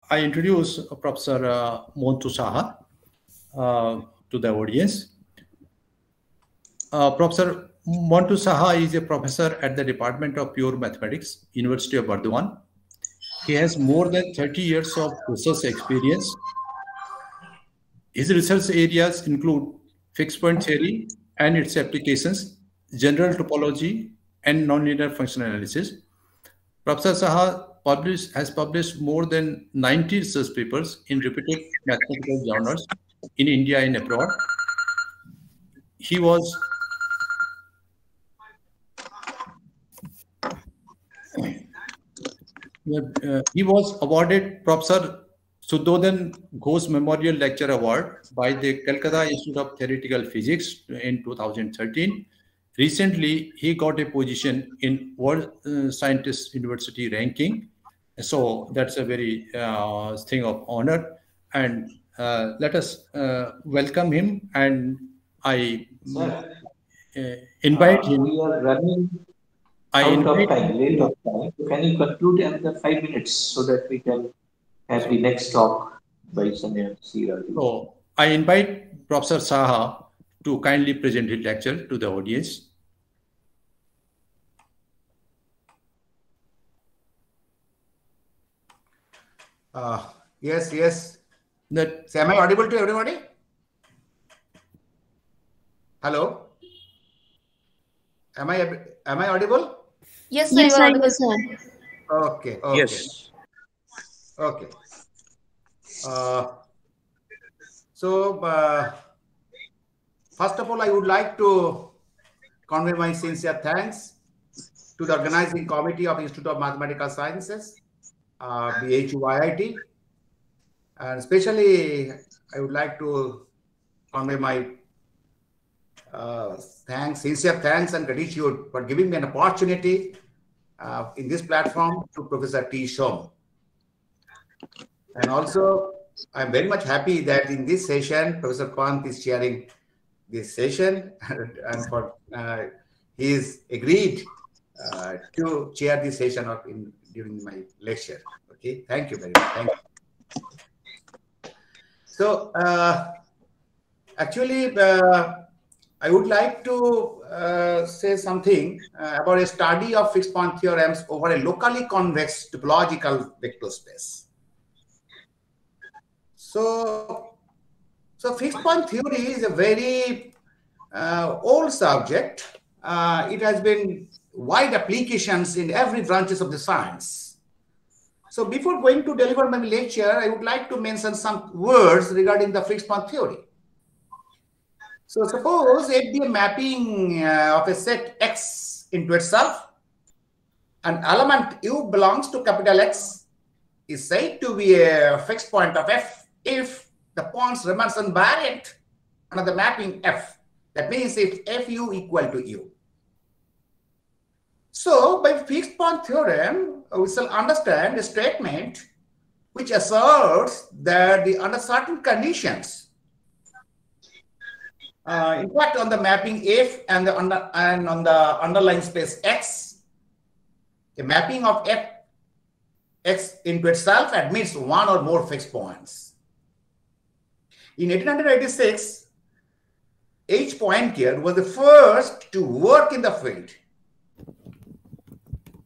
I introduce Professor Montu Saha to the audience. Professor Montu Saha is a professor at the Department of Pure Mathematics, University of Burdwan. He has more than 30 years of research experience. His research areas include fixed point theory and its applications, general topology, and nonlinear function analysis. Professor Saha has published more than 90 research papers in reputed mathematical journals in India and abroad. He was awarded Professor Sudhodhan Ghosh Memorial Lecture Award by the Calcutta Institute of Theoretical Physics in 2013. Recently, he got a position in World Scientist University ranking. So that's a very thing of honor. And let us welcome him. And I invite him. We are running out of time, late of time. Can you conclude another 5 minutes so that we can have the next talk by Sanjay Sira? So I invite Professor Saha to kindly present his lecture to the audience. Yes. So am I audible to everybody? Hello? Am I audible? Yes, sir. Yes, you are audible, audible. sir. Okay. Yes. Okay. First of all, I would like to convey my sincere thanks to the organizing committee of Institute of Mathematical Sciences, BHUIIT, and especially I would like to convey my sincere thanks and gratitude for giving me an opportunity in this platform to Professor T. Shom. And also, I'm very much happy that in this session, Professor Pant is chairing this session, and for he's agreed to chair this session during my lecture. Okay, thank you very much. Thank you. So, actually, I would like to say something about a study of fixed point theorems over a locally convex topological vector space. So fixed point theory is a very old subject. It has been wide applications in every branches of the science. So before going to deliver my lecture, I would like to mention some words regarding the fixed point theory. So suppose it be a mapping of a set X into itself, an element U belongs to capital X is said to be a fixed point of F if the points remains invariant under the mapping F. That means if Fu equal to U. So by fixed point theorem, we shall understand a statement which asserts that under certain conditions, in fact, on the mapping F and on the underlying space X, a mapping of X into itself admits one or more fixed points. In 1886, H. Poincare was the first to work in the field.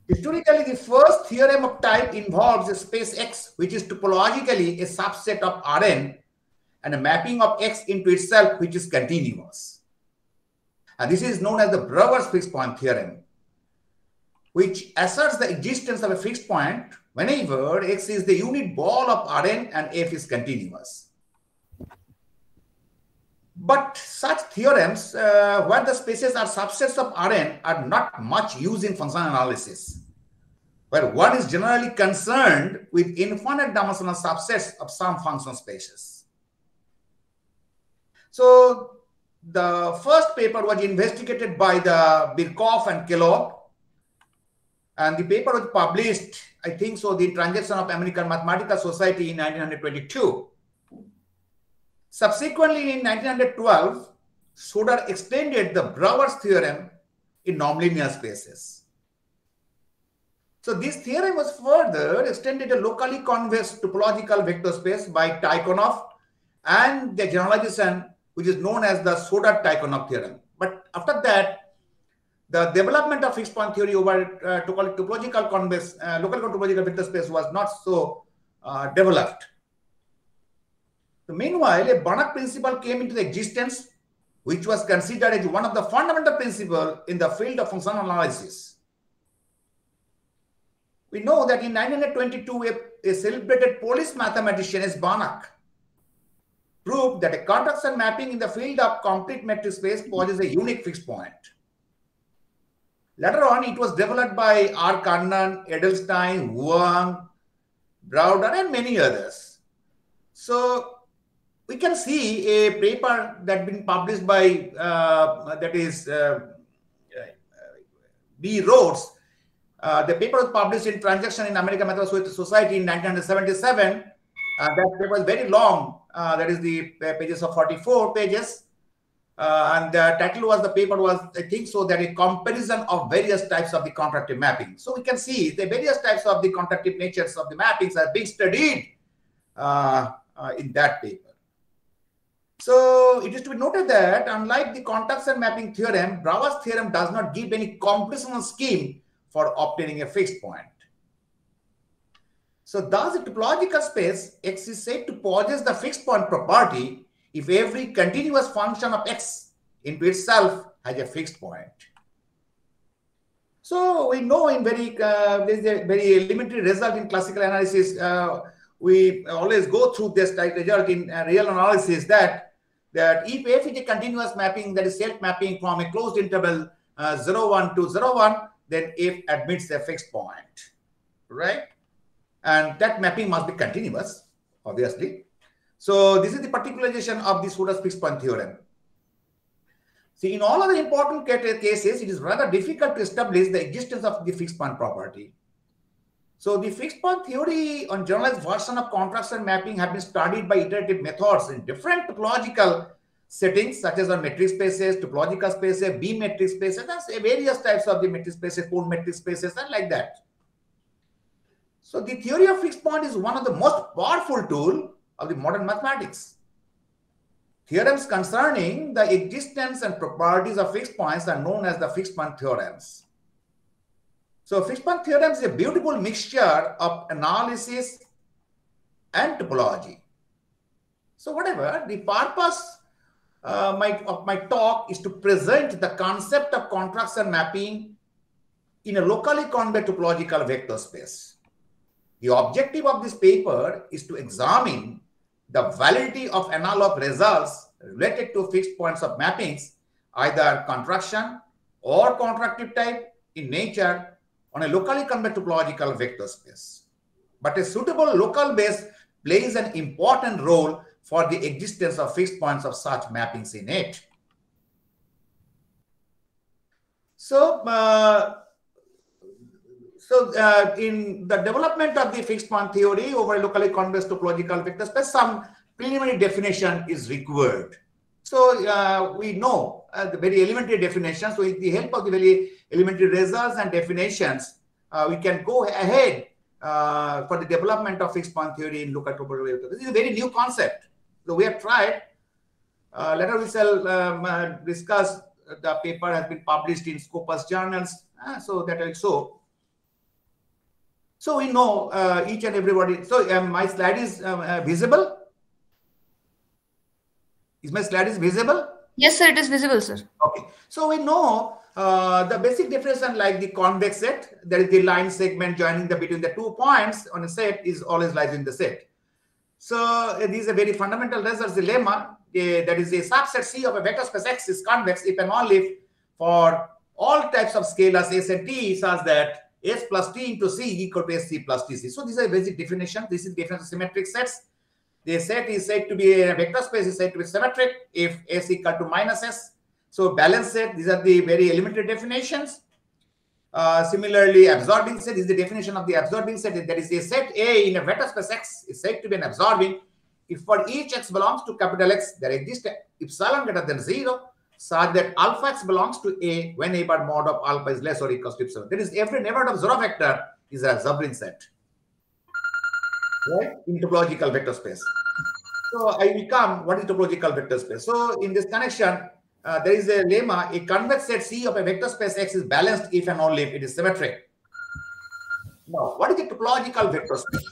Historically, the first theorem of type involves a space X, which is topologically a subset of Rn, and a mapping of X into itself, which is continuous. And this is known as the Brouwer's fixed point theorem, which asserts the existence of a fixed point whenever X is the unit ball of Rn and F is continuous. But such theorems, where the spaces are subsets of Rn, are not much used in functional analysis, where one is generally concerned with infinite dimensional subsets of some function spaces. So the first paper was investigated by the Birkhoff and Kellogg, and the paper was published, I think so, the Transaction of American Mathematical Society in 1922. Subsequently, in 1912, Soder extended the Brouwer's theorem in nonlinear spaces. So this theorem was further extended to locally convex topological vector space by Tychonoff and the generalization which is known as the Soder-Tychonoff theorem. But after that, the development of fixed point theory over topological convex, local topological vector space was not so developed. So meanwhile, a Banach principle came into existence, which was considered as one of the fundamental principles in the field of functional analysis. We know that in 1922, a celebrated Polish mathematician S. Banach proved that a contraction mapping in the field of complete metric space poses a unique fixed point. Later on, it was developed by R. Kannan, Edelstein, Wang, Browder, and many others. So we can see a paper that been published by B. Rhodes. The paper was published in Transaction in American Mathematical Society in 1977. That paper was very long. That is the pages of 44 pages. And the title was, the paper was, I think so, that a comparison of various types of the contractive mapping. So we can see the various types of the contractive natures of the mappings are being studied in that paper. So it is to be noted that unlike the contraction mapping theorem, Brouwer's theorem does not give any computational scheme for obtaining a fixed point. So thus the topological space X is said to possess the fixed point property if every continuous function of X into itself has a fixed point. So we know in there is a very elementary result in classical analysis. We always go through this type result in real analysis that if F is a continuous mapping, that is self-mapping from a closed interval 0,1 to 0,1, then F admits a fixed point, right? And that mapping must be continuous, obviously. So this is the particularization of the Soder's fixed point theorem. See, in all other important cases, it is rather difficult to establish the existence of the fixed point property. So the fixed point theory on generalized version of contraction mapping have been studied by iterative methods in different topological settings, such as on metric spaces, topological spaces, B metric spaces, and various types of the metric spaces, cone metric spaces, and like that. So the theory of fixed point is one of the most powerful tools of the modern mathematics. Theorems concerning the existence and properties of fixed points are known as the fixed point theorems. So fixed point theorem is a beautiful mixture of analysis and topology. So whatever, the purpose of my talk is to present the concept of contraction mapping in a locally convex topological vector space. The objective of this paper is to examine the validity of analog results related to fixed points of mappings, either contraction or contractive type in nature, on a locally convex topological vector space. But a suitable local base plays an important role for the existence of fixed points of such mappings in it. So, in the development of the fixed point theory over a locally convex topological vector space, some preliminary definition is required. So we know the very elementary definitions. So with the help of the very elementary results and definitions, we can go ahead for the development of fixed point theory in local topological vector. This is a very new concept. So we have tried. Later we shall discuss. The paper has been published in Scopus journals. So that also. So we know each and everybody. So my slide is visible. Is my slide visible? Yes, sir. It is visible, sir. Okay. So we know the basic definition, like the convex set, that is the line segment joining between the 2 points on a set, is always lies in the set. So this is a very fundamental result lemma. That is a subset C of a vector space X is convex if and only if for all types of scalars S and T such that S plus T into C equal to SC plus TC. So this is a basic definition. This is the definition of symmetric sets. The set is said to be a vector space is said to be symmetric if S equal to minus S. So balanced set, these are the very elementary definitions. Similarly, absorbing set is the definition of the absorbing set. That is a set A in a vector space X is said to be an absorbing if for each X belongs to capital X, there exists epsilon greater than 0 such that alpha X belongs to A when A bar mod of alpha is less or equals to epsilon. That is, every neighborhood of 0 vector is a Zubrin set, right? In topological vector space. So I will come, what is topological vector space? So in this connection, there is a lemma, a convex set C of a vector space X is balanced if and only if it is symmetric. Now, what is a topological vector space?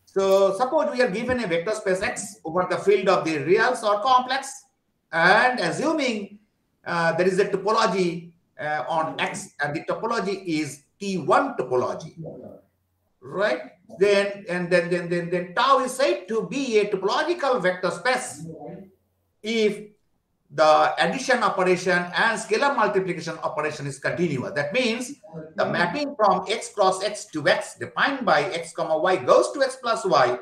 So suppose we are given a vector space X over the field of the reals or complex, and assuming there is a topology on X, and the topology is T1 topology, right? Then tau is said to be a topological vector space if the addition operation and scalar multiplication operation is continuous. That means the mapping from X cross X to X defined by X comma Y goes to X plus Y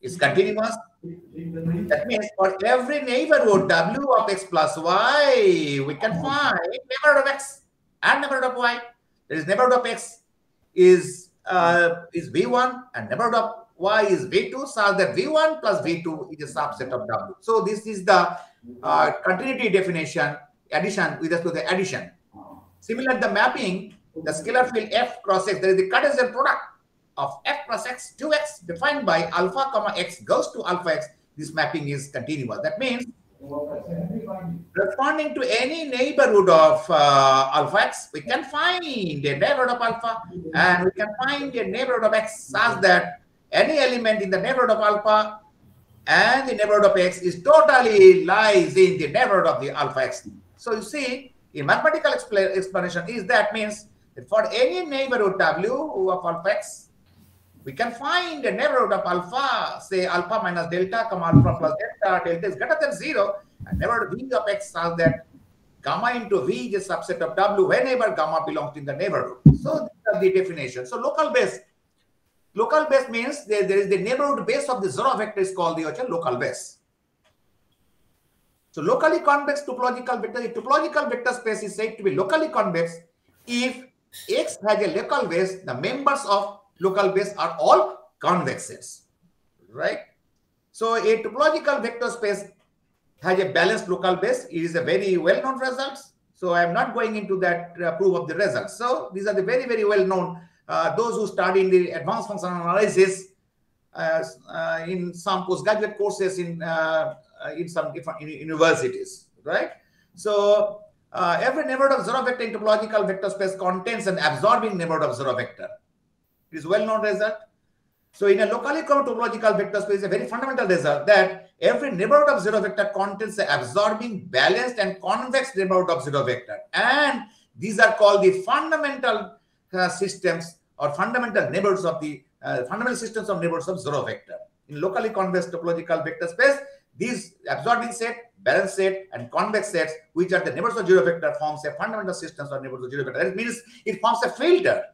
is continuous. That means for every neighborhood W of X plus Y, we can find neighborhood of X and neighborhood of Y. There is neighborhood of X is V1 and neighborhood of Y is V2, so that V1 plus V2 is a subset of W. So this is the continuity definition, addition with respect to the addition. Similar the mapping, the scalar field F cross X, there is the Cartesian product of F cross X to X defined by alpha comma X goes to alpha X. This mapping is continuous. That means responding to any neighborhood of alpha X, we can find a neighborhood of alpha and we can find a neighborhood of X such that any element in the neighborhood of alpha and the neighborhood of X is totally lies in the neighborhood of the alpha X. So you see, a mathematical explanation is that means that for any neighborhood W of alpha X, we can find a neighborhood of alpha, say alpha minus delta, comma alpha plus delta, delta is greater than 0, and neighborhood V of X such that gamma into V is a subset of W whenever gamma belongs in the neighborhood. So these are the definition. So local base means there is the neighborhood base of the zero vector is called the local base. So locally convex topological vector, the topological vector space is said to be locally convex if X has a local base, the members of local base are all convex sets, right? So a topological vector space has a balanced local base. It is a very well-known result. So I am not going into that proof of the results. So these are the very, very well-known. Those who study in the advanced functional analysis in some postgraduate courses in some different universities, right? So every neighborhood of zero vector in topological vector space contains an absorbing neighborhood of zero vector. It is well-known result. So in a locally common topological vector space, a very fundamental result that every neighborhood of zero vector contains an absorbing, balanced, and convex neighborhood of zero vector. And these are called the fundamental systems or fundamental neighborhoods of the fundamental systems of neighborhoods of zero vector. In locally convex topological vector space, these absorbing set, balanced set, and convex sets, which are the neighborhoods of zero vector, forms a fundamental systems or neighborhoods of zero vector. That means it forms a filter.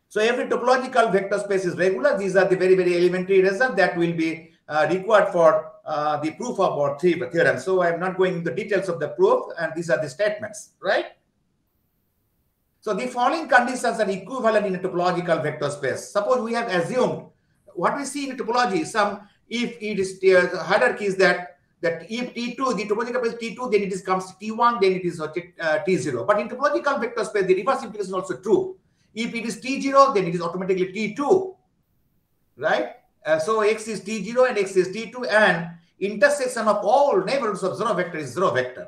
So every topological vector space is regular. These are the very, very elementary results that will be required for the proof of our theorem. So I'm not going into the details of the proof, and these are the statements, right? So the following conditions are equivalent in a topological vector space. Suppose we have assumed what we see in topology, if it is the hierarchy is that if T2, the topological space T2, then it comes T1, then it is T0. But in topological vector space, the reverse implication is also true. If it is T0, then it is automatically T2, right? So X is T0 and X is T2, and intersection of all neighborhoods of zero vector is zero vector,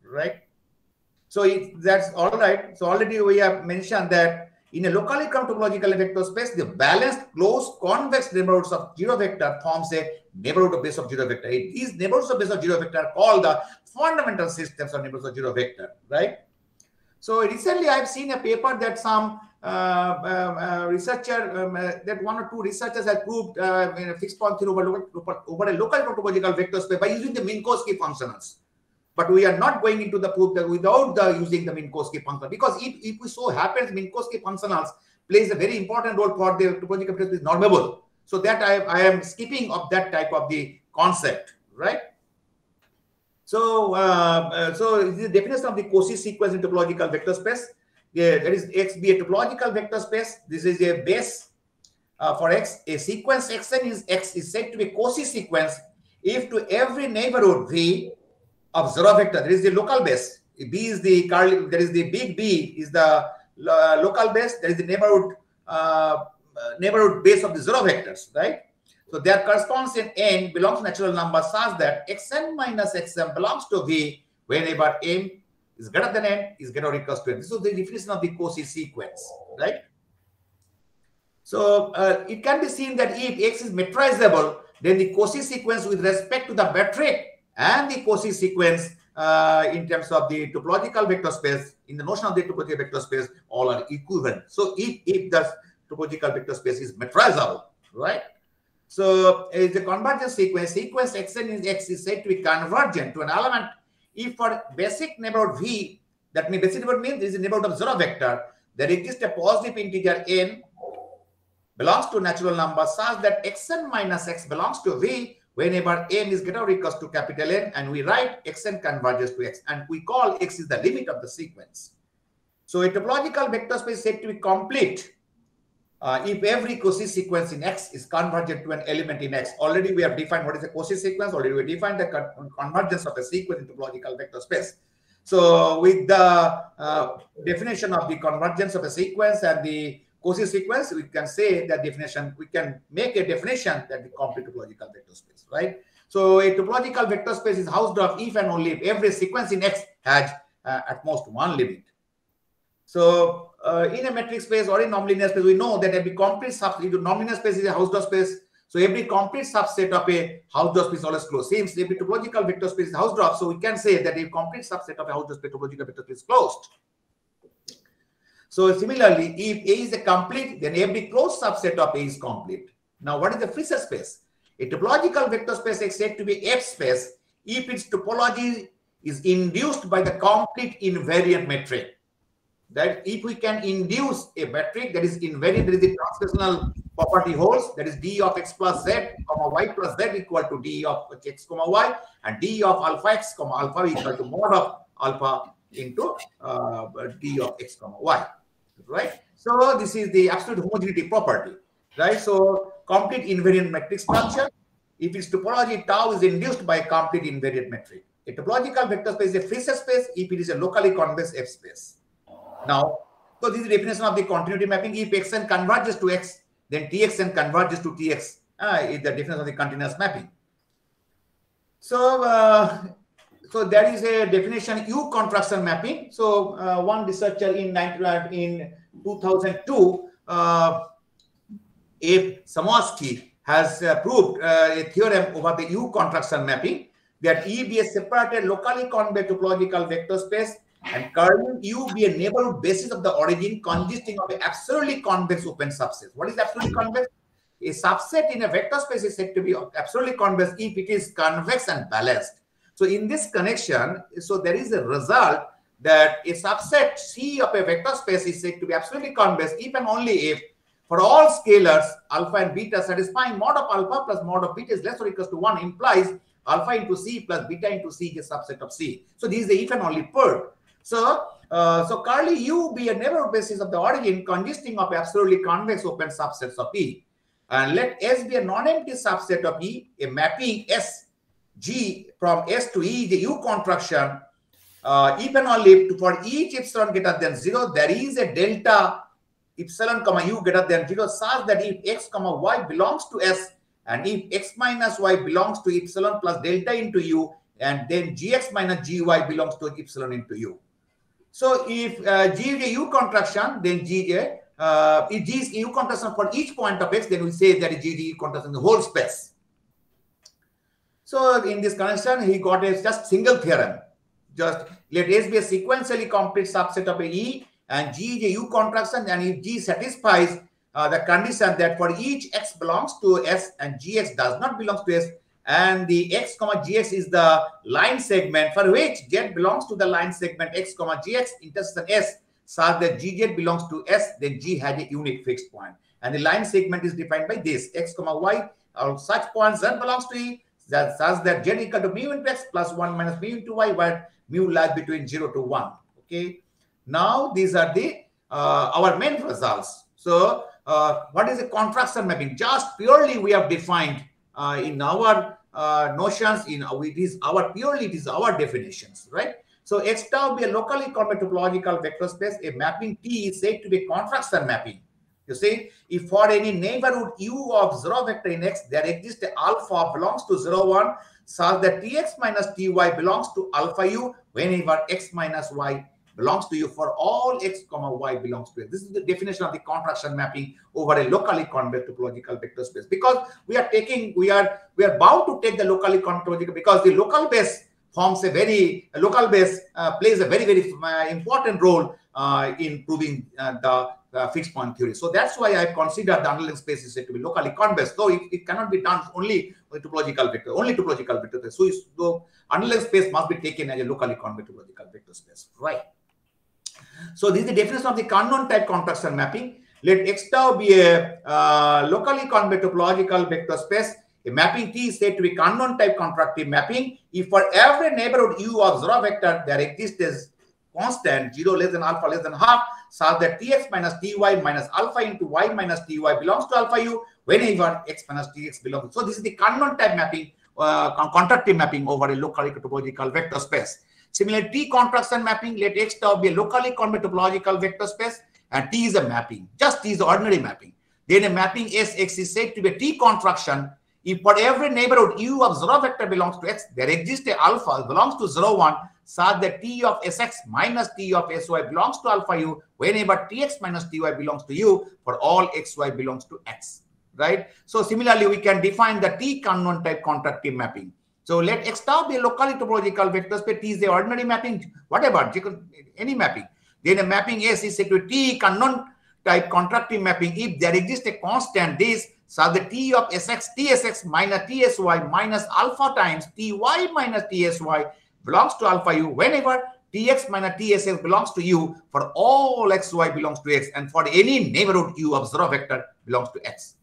right? So that's all right. So already we have mentioned that in a locally common topological vector space, the balanced closed convex neighborhoods of zero vector forms a neighborhood of base of zero vector. These neighborhoods of base of zero vector are called the fundamental systems of neighborhoods of zero vector, right? So recently I have seen a paper that some researcher, that one or two researchers have proved in a fixed point theory over a local topological vector space by using the Minkowski functionals. But we are not going into the proof that without using the Minkowski function, because if we so happens Minkowski functionals plays a very important role for the topological vector space normable. So that I am skipping of that type of the concept, right? So so the definition of the Cauchy sequence in topological vector space. There is X be a topological vector space. This is a base for X. A sequence Xn is X is said to be Cauchy sequence if to every neighborhood V of zero vector there is the local base. B is the curly. There is the big B is the local base, there is the neighborhood base of the zero vectors, right? So their corresponds in n belongs to natural number such that xn minus xm belongs to V whenever m is greater than n is greater or equals to n. This is the definition of the Cauchy sequence, right? So it can be seen that if X is metrizable, then the Cauchy sequence with respect to the metric and the Cauchy sequence in terms of the topological vector space, in the notion of the topological vector space, all are equivalent. So if the topological vector space is metrizable, right? So it's a convergence sequence. Sequence xn in X is said to be convergent to an element if for basic neighborhood V, that means basic neighborhood means there is a neighborhood of zero vector, there exists a positive integer n belongs to natural number such that xn minus x belongs to V whenever n is greater or equals to capital N, and we write xn converges to x, and we call x is the limit of the sequence. So a topological vector space is said to be complete if every Cauchy sequence in X is convergent to an element in X. Already we have defined what is a Cauchy sequence. Already we defined the convergence of a sequence in topological vector space. So with the definition of the convergence of a sequence and the Cauchy sequence, we can say that definition, we can make a definition that the complete topological vector space, right? So a topological vector space is housed of if and only if every sequence in X has at most one limit. So in a metric space or in nonlinear space, we know that every complete subset, nonlinear space is a Hausdorff space. So every complete subset of a Hausdorff space is always closed. Same, every topological vector space is Hausdorff. So we can say that a complete subset of a Hausdorff space topological vector space is closed. So similarly, if A is a complete, then every closed subset of A is complete. Now, what is the Fisher space? A topological vector space is said to be F space if its topology is induced by the complete invariant metric. That if we can induce a metric that is invariant, there is the transformational property holds, that is d of x plus z, comma y plus z equal to d of x, comma y, and d of alpha x, comma alpha equal to mod of alpha into d of x, comma y, right? So this is the absolute homogeneity property, right? So complete invariant metric structure, if its topology tau is induced by a complete invariant metric. A topological vector space is a Fisher space if it is a locally convex F space. Now, so this is the definition of the continuity mapping. If xn converges to x, then txn converges to tx is the definition of the continuous mapping. So, so there is a definition U contraction mapping. So one researcher in 2002, F. Samoski has proved a theorem over the U contraction mapping that E be a separated locally convex topological vector space and current U be a neighborhood basis of the origin consisting of an absolutely convex open subset. What is absolutely convex? A subset in a vector space is said to be absolutely convex if it is convex and balanced. So in this connection, so there is a result that a subset C of a vector space is said to be absolutely convex if and only if for all scalars alpha and beta satisfying mod of alpha plus mod of beta is less or equals to 1 implies alpha into C plus beta into C is a subset of C. So this is the if and only PERD. So, so curly U be a neighborhood basis of the origin consisting of absolutely convex open subsets of E. And let S be a non-empty subset of E, a mapping S G from S to E, the U contraction, if and only if for each epsilon greater than 0, there is a delta epsilon comma U greater than 0 such that if X comma Y belongs to S and if X minus Y belongs to epsilon plus delta into U, and then Gx minus Gy belongs to epsilon into U. So if G is a U contraction, then if G is U contraction for each point of X, then we say that G is U contraction in the whole space. So in this connection, he got a just single theorem. Just let S be a sequentially complete subset of a E, and G is a U contraction, and if G satisfies the condition that for each X belongs to S and Gx does not belong to S, and the X comma Gx is the line segment for which Z belongs to the line segment X comma Gx intersection S, such that Gz belongs to S, then G has a unique fixed point. And the line segment is defined by this X comma Y, or such points Z belongs to E, that such that Z equal to mu into X plus 1 minus mu into Y, where mu lies between 0 to 1. Okay. Now these are the our main results. So what is a contraction mapping? Just purely we have defined in our notions, it is our definitions, right? So X star will be a locally convex topological vector space. A mapping T is said to be a contraction mapping. You see, if for any neighborhood U of 0 vector in X, there exists a alpha belongs to 0, 1, such that Tx minus Ty belongs to alpha U whenever X minus Y belongs to U for all X comma Y belongs to X. This is the definition of the contraction mapping over a locally convex topological vector space. Because we are bound to take the locally convex because the local base forms plays a very important role in proving the fixed point theory. So that's why I consider the underlying space is said to be locally convex. Though it cannot be done only with topological vector, So underlying space must be taken as a locally convex topological vector space, right? So this is the definition of the Cannon type contraction mapping. Let X tau be a locally convex topological vector space. A mapping T is said to be Cannon type contractive mapping if for every neighborhood U of 0 vector there exists as constant 0 less than alpha less than half, such that Tx minus Ty minus alpha into Y minus Ty belongs to alpha U whenever X minus Tx belongs. So this is the Cannon type mapping, contractive mapping over a locally topological vector space. Similarly, T contraction mapping, let X tau be a locally convex topological vector space, and T is a mapping. Just T is the ordinary mapping. Then a mapping Sx is said to be a T contraction if for every neighborhood U of 0 vector belongs to X, there exists a alpha belongs to 0, 1, such that T of Sx minus T of Sy belongs to alpha U whenever Tx minus Ty belongs to U for all Xy belongs to X, right? So similarly, we can define the T Cannon type contractive mapping. So let X tau be a locally topological vector space. T is the ordinary mapping, whatever, any mapping. Then a mapping S is said to be T Cannon type contractive mapping if there exists a constant this, so the T of Tsx minus Tsy minus alpha times Ty minus Tsy belongs to alpha U whenever Tx minus Tsx belongs to U for all Xy belongs to X and for any neighborhood U of 0 vector belongs to X.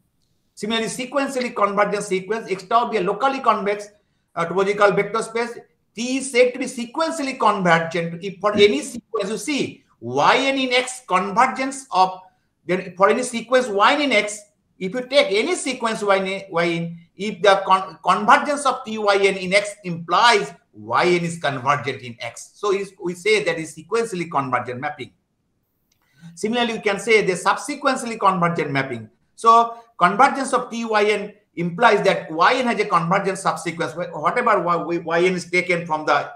Similarly, sequentially convergent sequence, X tau be a locally convex topological vector space. T is said to be sequentially convergent if for any sequence you see Yn in X convergence of, then for any sequence Yn in X, if you take any sequence Yn, if the convergence of Tyn in X implies Yn is convergent in X. So we say that is sequentially convergent mapping. Similarly, you can say the subsequently convergent mapping. So convergence of Tyn implies that Yn has a convergent subsequence. Whatever Yn is taken from the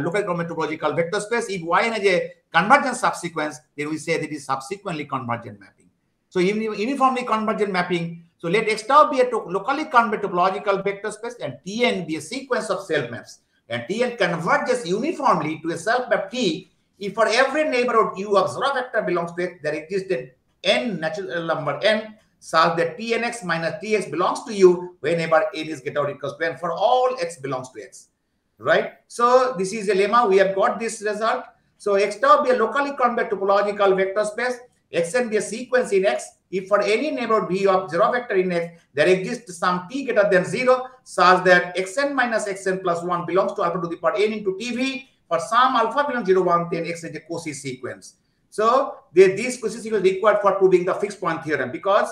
local convex topological vector space, if Yn has a convergent subsequence, then we say that it is subsequently convergent mapping. So uniformly convergent mapping. So let X tau be a locally convex topological vector space and Tn be a sequence of self maps. And Tn converges uniformly to a self map T if for every neighborhood U of 0 vector belongs to X, there exists n natural number n, such that Tnx minus Tx belongs to U whenever n is greater or equals to n for all X belongs to X. Right? So this is a lemma. We have got this result. So X tau be a locally convex topological vector space. Xn be a sequence in X. If for any neighborhood V of 0 vector in X, there exists some T greater than 0, such that Xn minus Xn plus 1 belongs to alpha to the power n into Tv. For some alpha belongs 0, 1, then X is a Cauchy sequence. So this Cauchy sequence is required for proving the fixed point theorem because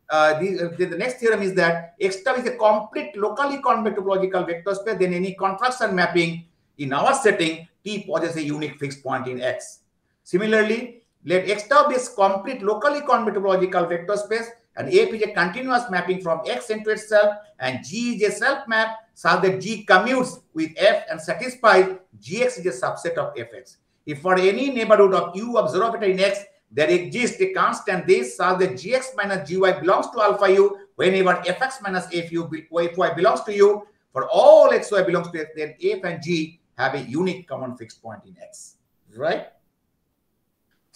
the next theorem is that X tau is a complete locally convex topological vector space. Then any contraction mapping in our setting, T possesses a unique fixed point in X. Similarly, let X tau be a complete locally convex topological vector space and F is a continuous mapping from X into itself and G is a self map such that G commutes with F and satisfies Gx is a subset of Fx. If for any neighborhood of U of 0 vector in X, there exists a constant this such that Gx minus Gy belongs to alpha U whenever Fx minus Fy belongs to U. For all Xy belongs to X, then F and G have a unique common fixed point in X. Right?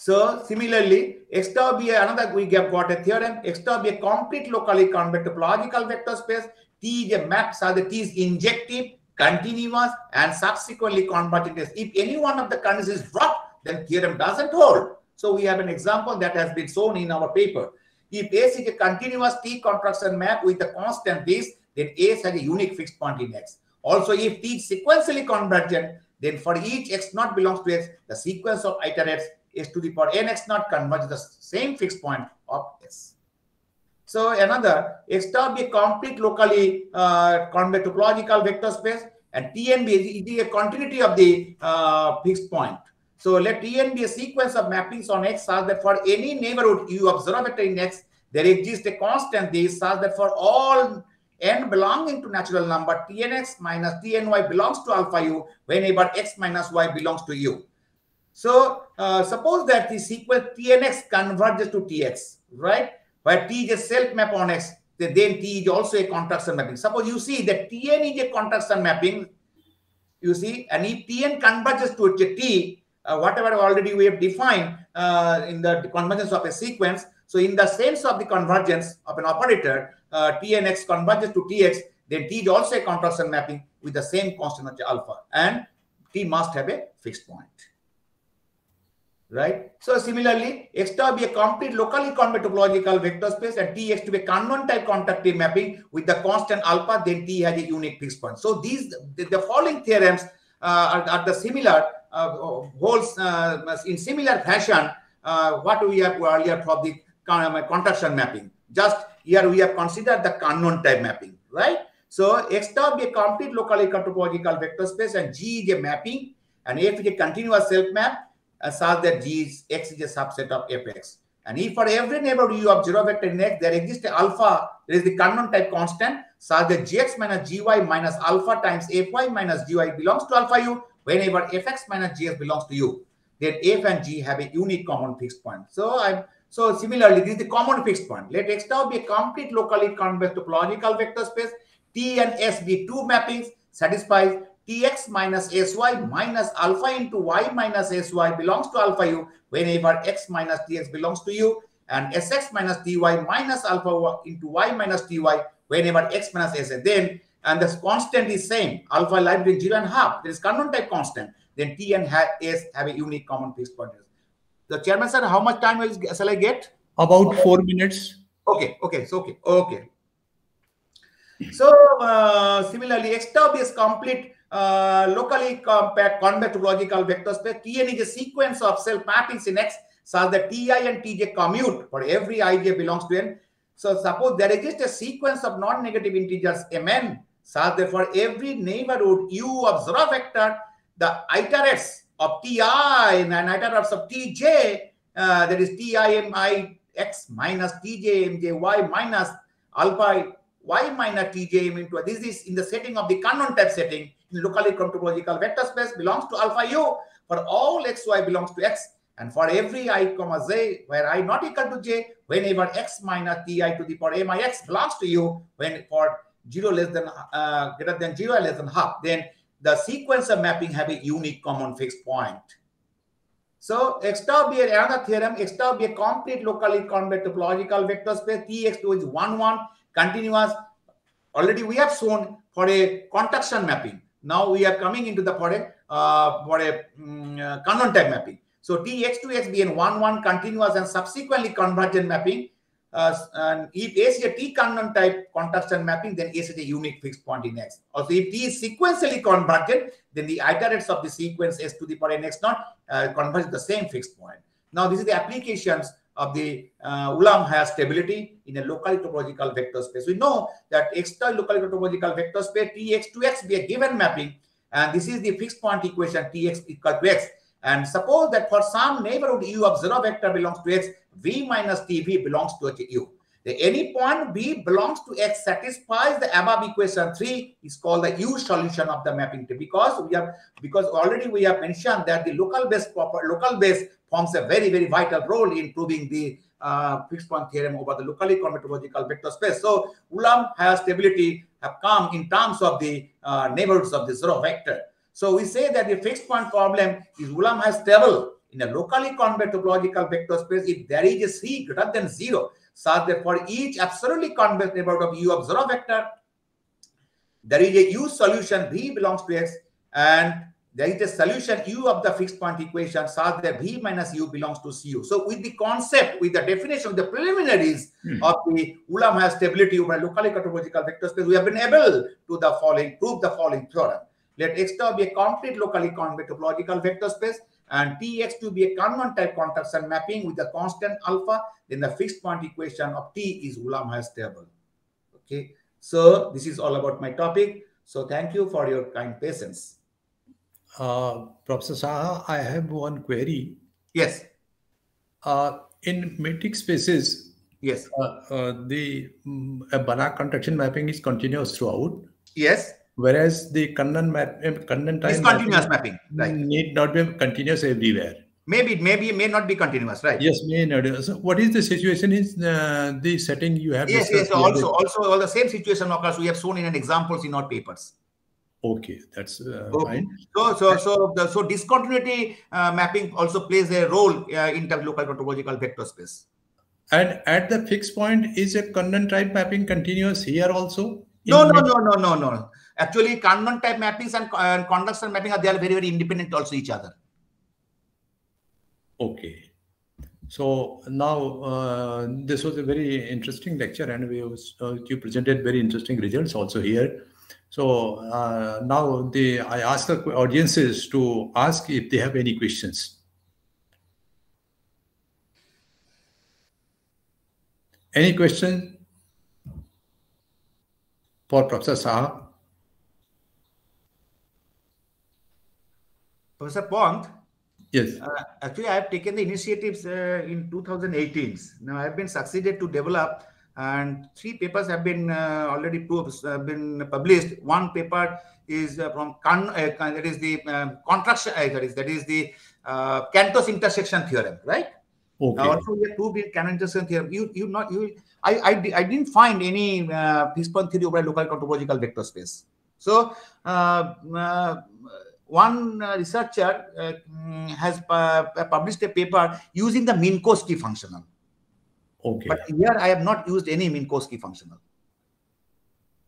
So similarly, X tau be another, we have got a theorem. X tau be a complete locally convex topological vector space. T is a map so that T is injective, continuous, and subsequently convergent. If any one of the conditions is dropped, then theorem doesn't hold. So we have an example that has been shown in our paper. If S is a continuous T contraction map with a constant this, then S has a unique fixed point in X. Also, if T is sequentially convergent, then for each X naught belongs to X, the sequence of iterates S to the power nx naught converges the same fixed point of S. So another X tau be a complete locally convex topological vector space. and Tn be a continuity of the fixed point. So let Tn be a sequence of mappings on X such that for any neighborhood U of zero vector in X, there exists a constant this such that for all n belonging to natural number, Tnx minus Tny belongs to alpha U whenever X minus Y belongs to U. So suppose that the sequence Tnx converges to Tx, right? Where T is a self map on X, then T is also a contraction mapping. Suppose you see that Tn is a contraction mapping, you see, and if Tn converges to T, whatever already we have defined in the convergence of a sequence. So in the sense of the convergence of an operator, Tnx converges to Tx, then T is also a contraction mapping with the same constant of alpha, and T must have a fixed point. Right. So similarly, X star be a complete locally convex topological vector space, and Tx to be a Cannon type conductive mapping with the constant alpha, then T has a unique fixed point. So these the following theorems are the similar holds in similar fashion what we have earlier for the contraction mapping. Just here we have considered the Cannon type mapping, right? So X star be a complete locally topological vector space, and G is a mapping, and F is a continuous self map, such that G is X is a subset of Fx. And if for every neighborhood U of zero vector in X, there exists a alpha, there is the Cannon type constant, such that Gx minus Gy minus alpha times Fy minus Gy belongs to alpha U whenever Fx minus Gs belongs to U. Then F and G have a unique common fixed point. So similarly, this is the common fixed point. Let X tau be a complete locally convex topological vector space. T and S be two mappings satisfies Tx minus Sy minus alpha into Y minus Sy belongs to alpha U whenever X minus Tx belongs to U, and Sx minus Ty minus alpha into Y minus Ty whenever X minus Sx. Then, and the constant is same, alpha lies between 0 and half. There is Cannon type constant. Then T and S have a unique common fixed point. The chairman said, how much time shall I get? About 4 minutes. Okay. So similarly, X tau is complete locally compact convex topological vector space. Tn is a sequence of self mappings in X such that Ti and Tj commute for every ij belongs to n. So suppose there exists a sequence of non-negative integers mn such that for every neighborhood U of zero vector, the iterates of Ti and iterates of Tj, that is Ti X minus Tj Mj minus alpha Y minus Tj into this is in the setting of the Cannon type setting in locally topological vector space belongs to alpha U for all xy belongs to X, and for every I comma j where I not equal to j whenever X minus Ti to the power m I x belongs to U when for 0 less than greater than 0 less than half, then the sequence of mapping have a unique common fixed point. So X tau be another theorem. X tau be a complete locally convex topological vector space. Tx2 is 1 1 continuous. Already we have shown for a contraction mapping. Now we are coming into the for a Cannon type mapping. So Tx2x be in 1 1 continuous and subsequently convergent mapping. And if S is a T Cannon type contraction mapping, then S is a unique fixed point in X. Also, if T is sequentially convergent, then the iterates of the sequence S to the power n x naught converge to the same fixed point. Now, this is the applications of the Ulam-Hayes stability in a locally topological vector space. We know that X tau locally topological vector space Tx2x be a given mapping, and this is the fixed point equation Tx equal to X. And suppose that for some neighborhood U of zero vector belongs to X, V minus TV belongs to U. Any point B belongs to X satisfies the above equation 3 is called the U solution of the mapping T, because already we have mentioned that the local base forms a very, very vital role in proving the fixed point theorem over the locally convex topological vector space. So Ulam-Hayes stability have come in terms of the neighborhoods of the zero vector. So we say that the fixed point problem is Ulam-Hayes stable in a locally convex topological vector space if there is a C greater than 0, such that for each absolutely convex neighborhood of U of zero vector, there is a U solution V belongs to X, and there is a solution U of the fixed point equation such that V minus U belongs to CU. So with the concept, with the definition, the preliminaries of the Ulam-Hayes stability over a locally topological vector space, we have been able to prove the following theorem. Let X tau be a complete locally convex topological vector space, and Tx2 be a Cannon type contraction mapping with the constant alpha. Then the fixed point equation of T is Ulam-Hayes stable. Okay, so this is all about my topic. So thank you for your kind patience. Professor Saha, I have one query. Yes. In matrix spaces, Yes. The Banach contraction mapping is continuous throughout. Yes. Whereas the Kannan time is continuous mapping, right? Need not be continuous everywhere. Maybe it may not be continuous, right? Yes, may not. So what is the situation in the setting you have? Yes. Also, all the same situation occurs. We have shown in an examples in our papers. Okay, that's fine. So discontinuity mapping also plays a role in terms of local topological vector space. And at the fixed point, is a Kannan type mapping continuous here also? No. Actually, Kannan type mappings and conduction mapping they are very, very independent also each other. Okay. So now this was a very interesting lecture, and you presented very interesting results also here. So now I ask the audiences to ask if they have any questions. Any question for Professor Saha? Professor Pant? Yes. Actually, I have taken the initiatives in 2018. Now, I have been succeeded to develop, and 3 papers have been already been published. One paper is from that is the contraction. That is the Cantos intersection theorem, right? Okay. Also, we have 2 big Cantos intersection theorem. I didn't find any fixed point theory over a local topological vector space. So one researcher has published a paper using the Minkowski functional. Okay. But here I have not used any Minkowski functional.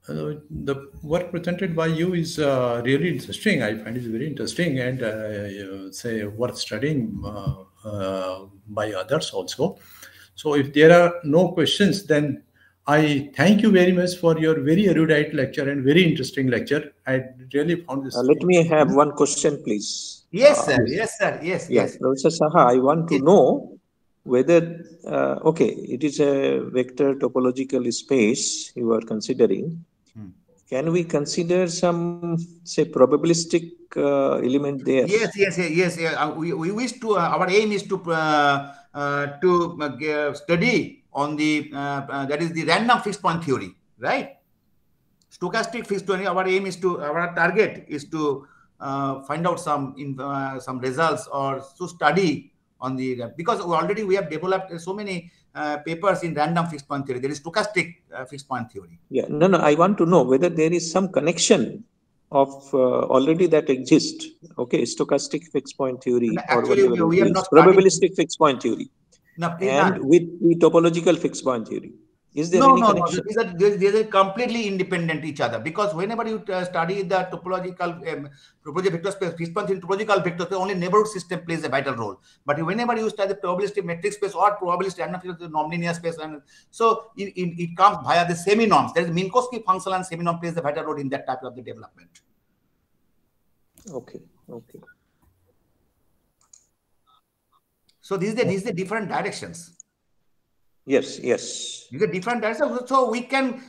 The work presented by you is really interesting. I find it very interesting and say worth studying by others also. So if there are no questions, then I thank you very much for your very erudite lecture and very interesting lecture. I really found this. Let me have one question, please. Yes, sir. Yes. Professor Saha, I want to know whether, okay, it is a vector topological space you are considering. Can we consider some, say, probabilistic element there? Yes. We wish to, our aim is to study on the, that is the random fixed point theory, right? Stochastic fixed point, our aim is to, our target is to find out some results or to study on the, because already we have developed so many papers in random fixed point theory. There is stochastic fixed point theory. Yeah, no, I want to know whether there is some connection of already that exists. Okay, stochastic fixed point theory. Actually, or we have not probabilistic fixed point theory. No, and with the topological fixed point theory. Is there any connection? No. These are completely independent each other, because whenever you study the topological vector space, fixed point in topological vector space, only neighborhood system plays a vital role. But whenever you study the probabilistic matrix space or probabilistic random nonlinear space, and so it comes via the semi-norms. There is Minkowski function and semi-norm plays a vital role in that type of the development. Okay. So these are the different directions. Yes. These are different directions. So we can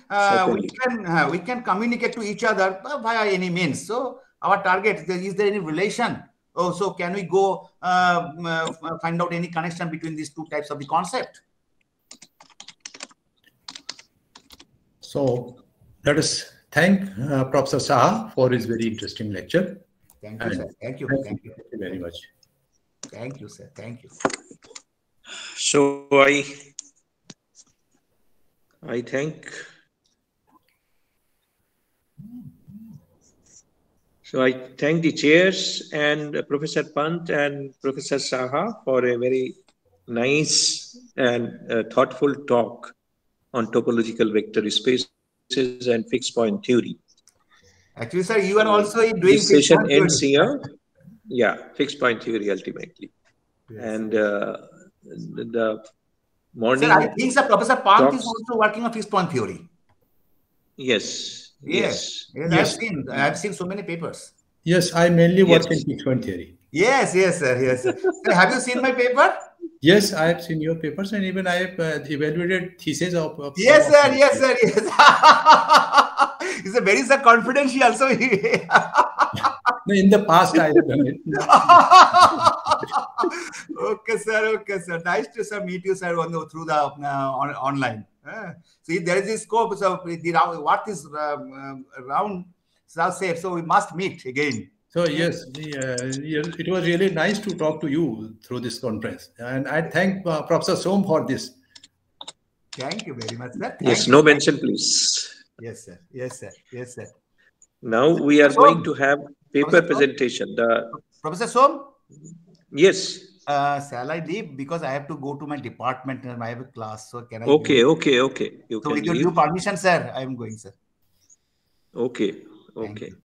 communicate to each other via any means. So our target is there any relation? Oh, so can we go find out any connection between these 2 types of the concept? So let us thank Professor Saha for his very interesting lecture. Thank you, sir. Thank you very much. Thank you, sir. Thank you. So I thank. So I thank the chairs and Professor Pant and Professor Saha for a very nice and thoughtful talk on topological vector spaces and fixed point theory. Actually, sir, you are also doing this session ends here. Yeah, fixed point theory ultimately. Yes. And the morning. Sir, I think Professor Pant is also working on fixed point theory. Yes. I've seen so many papers. Yes, I mainly work in fixed point theory. Yes, sir. Sir, have you seen my paper? Yes, I have seen your papers, and even I have evaluated thesis of Yes, sir. It's a very confidential. So in the past, I have done it. Okay, sir. Okay, sir. Nice to sir meet you, sir, through the online. So if there is a scope, so the what is round safe, so we must meet again. So yes, it was really nice to talk to you through this conference, and I thank Professor Som for this. Thank you very much, sir. Yes, no mention, please. Yes, sir. Yes, sir. Yes, sir. Now we are going to have paper presentation. Professor Som? Yes. Shall I leave? Because I have to go to my department and I have a class. So can I? Okay. You can with your due permission, sir, I am going, sir. Okay.